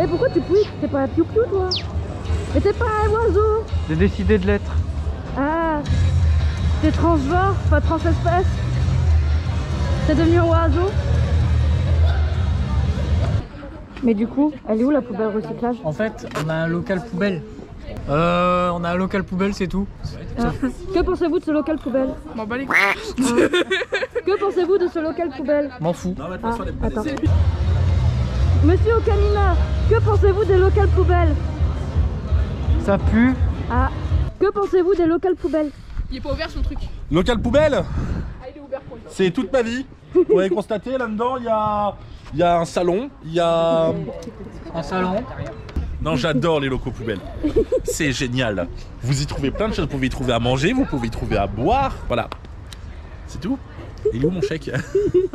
Eh, pourquoi tu pouilles? T'es pas un piou-piou, toi? Mais t'es pas un oiseau. J'ai décidé de l'être. Ah, t'es transgenre, pas transespèce. T'es devenu un oiseau. Mais du coup, elle est où la poubelle recyclage? En fait, on a un local poubelle. C'est tout. Ah. Que pensez-vous de ce local poubelle? M'en bats les couilles. Que pensez-vous de ce local poubelle? M'en fous. Ah, attends. Monsieur Okamina, que pensez-vous des locales poubelles? Ça pue. Ah, que pensez-vous des locales poubelles? Il est pas ouvert son truc. Local poubelle, Ah, il est ouvert pour une fois. c'est toute ma vie. Vous pouvez constater là-dedans, il y a un salon, il y a... Un salon. Non, j'adore les locaux poubelles. C'est génial. Vous y trouvez plein de choses. Vous pouvez y trouver à manger, vous pouvez y trouver à boire. Voilà. C'est tout. Il est où mon chèque?